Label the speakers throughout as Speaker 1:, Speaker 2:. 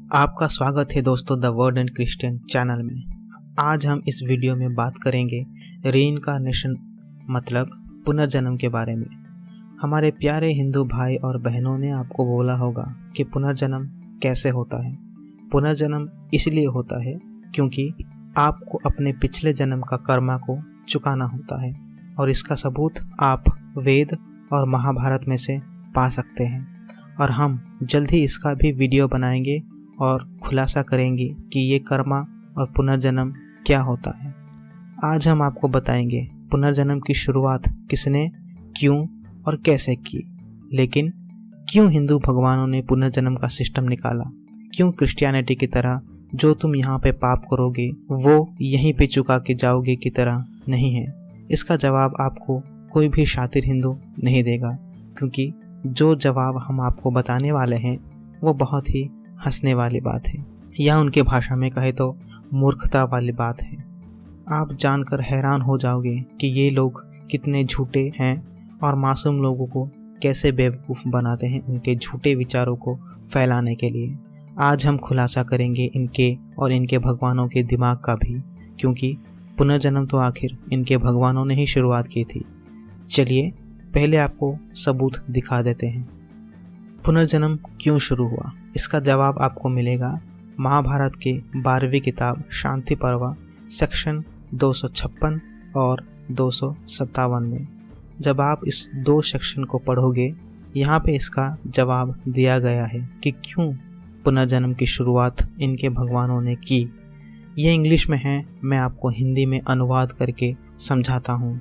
Speaker 1: आपका स्वागत है दोस्तों the word and Christian channel में। आज हम इस वीडियो में बात करेंगे रीइंकार्नेशन मतलब पुनर्जन्म के बारे में। हमारे प्यारे हिंदू भाई और बहनों ने आपको बोला होगा कि पुनर्जन्म कैसे होता है। पुनर्जन्म इसलिए होता है क्योंकि आपको अपने पिछले जन्म का कर्मा को चुकाना होता है और इसका सबूत आप वेद और महाभारत में से पा सकते हैं। और हम जल्द ही इसका भी वीडियो बनाएंगे और खुलासा करेंगे कि ये कर्मा और पुनर्जन्म क्या होता है। आज हम आपको बताएंगे पुनर्जन्म की शुरुआत किसने, क्यों और कैसे की। लेकिन क्यों हिंदू भगवानों ने पुनर्जन्म का सिस्टम निकाला? क्यों क्रिश्चियनिटी की तरह जो तुम यहाँ पे पाप करोगे वो यहीं पे चुका के जाओगे की तरह नहीं है? इसका जवाब आपको कोई भी शातिर हिंदू नहीं देगा, क्योंकि जो जवाब हम आपको बताने वाले हैं वो बहुत ही हंसने वाली बात है, या उनके भाषा में कहे तो मूर्खता वाली बात है। आप जानकर हैरान हो जाओगे कि ये लोग कितने झूठे हैं और मासूम लोगों को कैसे बेवकूफ़ बनाते हैं उनके झूठे विचारों को फैलाने के लिए। आज हम खुलासा करेंगे इनके और इनके भगवानों के दिमाग का भी, क्योंकि पुनर्जन्म तो आखिर इनके भगवानों ने ही शुरुआत की थी। चलिए पहले आपको सबूत दिखा देते हैं। पुनर्जन्म क्यों शुरू हुआ, इसका जवाब आपको मिलेगा महाभारत के 12वीं किताब शांति पर्व सेक्शन 256 और 257 में। जब आप इस दो सेक्शन को पढ़ोगे यहाँ पे इसका जवाब दिया गया है कि क्यों पुनर्जन्म की शुरुआत इनके भगवानों ने की। यह इंग्लिश में है, मैं आपको हिंदी में अनुवाद करके समझाता हूँ।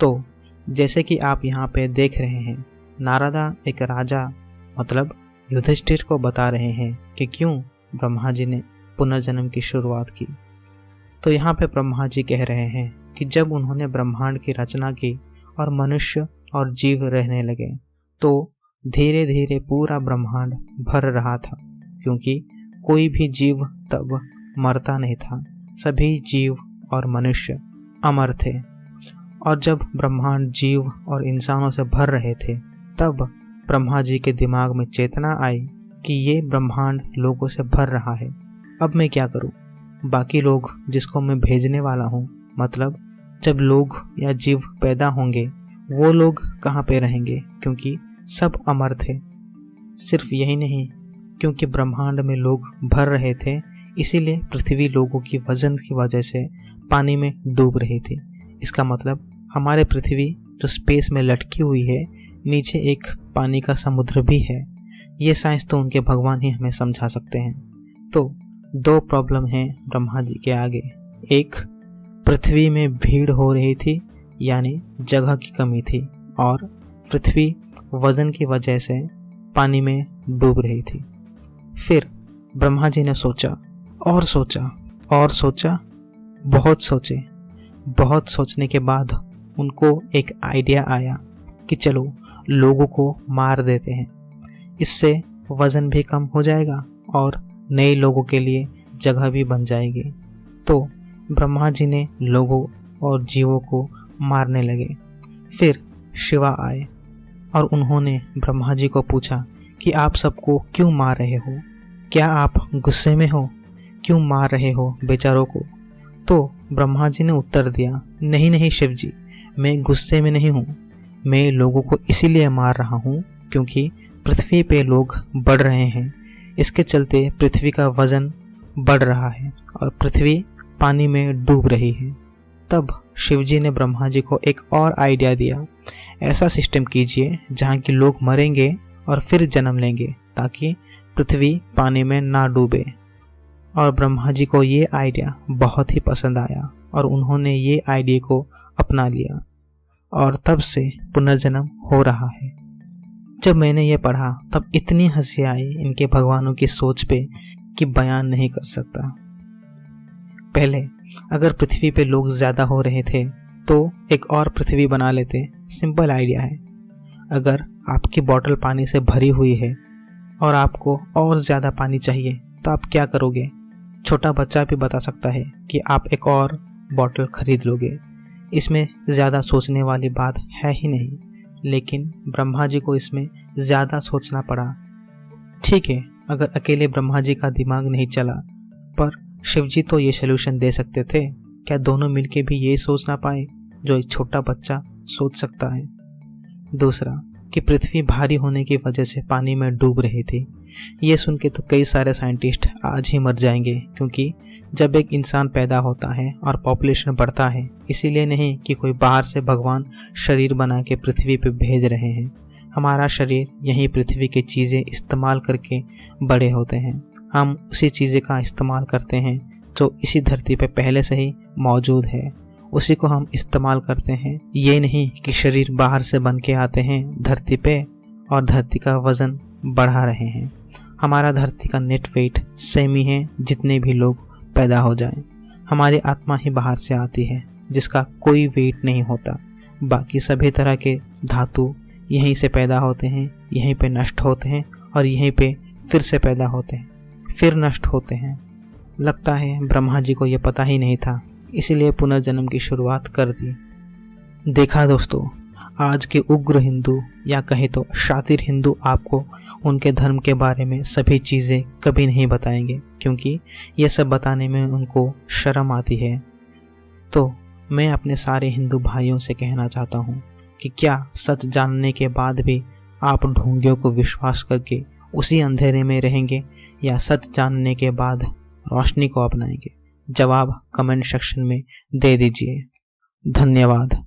Speaker 1: तो जैसे कि आप यहाँ पे देख रहे हैं, नारदा एक राजा मतलब युधिष्ठिर को बता रहे हैं कि क्यों ब्रह्मा जी ने पुनर्जन्म की शुरुआत की। तो यहाँ पे ब्रह्मा जी कह रहे हैं कि जब उन्होंने ब्रह्मांड की रचना की और मनुष्य और जीव रहने लगे तो धीरे धीरे पूरा ब्रह्मांड भर रहा था, क्योंकि कोई भी जीव तब मरता नहीं था। सभी जीव और मनुष्य अमर थे। और जब ब्रह्मांड जीव और इंसानों से भर रहे थे तब ब्रह्मा जी के दिमाग में चेतना आई कि ये ब्रह्मांड लोगों से भर रहा है, अब मैं क्या करूं? बाकी लोग जिसको मैं भेजने वाला हूं, मतलब जब लोग या जीव पैदा होंगे वो लोग कहाँ पे रहेंगे, क्योंकि सब अमर थे। सिर्फ यही नहीं, क्योंकि ब्रह्मांड में लोग भर रहे थे इसीलिए पृथ्वी लोगों की वजन की वजह से पानी में डूब रही थी। इसका मतलब हमारे पृथ्वी जो स्पेस में लटकी हुई है, नीचे एक पानी का समुद्र भी है। ये साइंस तो उनके भगवान ही हमें समझा सकते हैं। तो दो प्रॉब्लम हैं ब्रह्मा जी के आगे। एक, पृथ्वी में भीड़ हो रही थी यानी जगह की कमी थी, और पृथ्वी वजन की वजह से पानी में डूब रही थी। फिर ब्रह्मा जी ने सोचा और सोचा और सोचा, बहुत सोचने के बाद उनको एक आइडिया आया कि चलो लोगों को मार देते हैं, इससे वजन भी कम हो जाएगा और नए लोगों के लिए जगह भी बन जाएगी। तो ब्रह्मा जी ने लोगों और जीवों को मारने लगे। फिर शिवा आए और उन्होंने ब्रह्मा जी को पूछा कि आप सबको क्यों मार रहे हो? क्या आप गुस्से में हो? क्यों मार रहे हो बेचारों को? तो ब्रह्मा जी ने उत्तर दिया, नहीं शिव जी, मैं गुस्से में नहीं हूँ। मैं लोगों को इसीलिए मार रहा हूँ क्योंकि पृथ्वी पे लोग बढ़ रहे हैं, इसके चलते पृथ्वी का वजन बढ़ रहा है और पृथ्वी पानी में डूब रही है। तब शिवजी ने ब्रह्मा जी को एक और आइडिया दिया, ऐसा सिस्टम कीजिए जहाँ कि लोग मरेंगे और फिर जन्म लेंगे ताकि पृथ्वी पानी में ना डूबे। और ब्रह्मा जी को ये आइडिया बहुत ही पसंद आया और उन्होंने ये आइडिया को अपना लिया और तब से पुनर्जन्म हो रहा है। जब मैंने ये पढ़ा तब इतनी हंसी आई इनके भगवानों की सोच पे कि बयान नहीं कर सकता। पहले अगर पृथ्वी पे लोग ज़्यादा हो रहे थे तो एक और पृथ्वी बना लेते। सिंपल आइडिया है। अगर आपकी बोतल पानी से भरी हुई है और आपको और ज़्यादा पानी चाहिए तो आप क्या करोगे? छोटा बच्चा भी बता सकता है कि आप एक और बोतल खरीद लोगे। इसमें ज़्यादा सोचने वाली बात है ही नहीं, लेकिन ब्रह्मा जी को इसमें ज़्यादा सोचना पड़ा। ठीक है, अगर अकेले ब्रह्मा जी का दिमाग नहीं चला, पर शिव जी तो ये सलूशन दे सकते थे, क्या दोनों मिलके भी ये सोच ना पाए जो एक छोटा बच्चा सोच सकता है? दूसरा, कि पृथ्वी भारी होने की वजह से पानी में डूब रही थी। ये सुन के तो कई सारे साइंटिस्ट आज ही मर जाएंगे, क्योंकि जब एक इंसान पैदा होता है और पॉपुलेशन बढ़ता है, इसीलिए नहीं कि कोई बाहर से भगवान शरीर बना के पृथ्वी पे भेज रहे हैं। हमारा शरीर यहीं पृथ्वी की चीज़ें इस्तेमाल करके बड़े होते हैं। हम उसी चीज़ें का इस्तेमाल करते हैं जो इसी धरती पे पहले से ही मौजूद है, उसी को हम इस्तेमाल करते हैं। ये नहीं कि शरीर बाहर से बन के आते हैं धरती पे और धरती का वज़न बढ़ा रहे हैं। हमारा धरती का नेट वेट सेम ही है, जितने भी लोग पैदा हो जाएं। हमारी आत्मा ही बाहर से आती है, जिसका कोई वेट नहीं होता। बाकी सभी तरह के धातु यहीं से पैदा होते हैं, यहीं पे नष्ट होते हैं और यहीं पे फिर से पैदा होते हैं, फिर नष्ट होते हैं। लगता है ब्रह्मा जी को ये पता ही नहीं था, इसीलिए पुनर्जन्म की शुरुआत कर दी। देखा दोस्तों, आज के उग्र हिंदू या कहे तो शातिर हिंदू आपको उनके धर्म के बारे में सभी चीज़ें कभी नहीं बताएंगे, क्योंकि ये सब बताने में उनको शर्म आती है। तो मैं अपने सारे हिंदू भाइयों से कहना चाहता हूँ कि क्या सच जानने के बाद भी आप ढोंगियों को विश्वास करके उसी अंधेरे में रहेंगे, या सच जानने के बाद रोशनी को अपनाएंगे? जवाब कमेंट सेक्शन में दे दीजिए। धन्यवाद।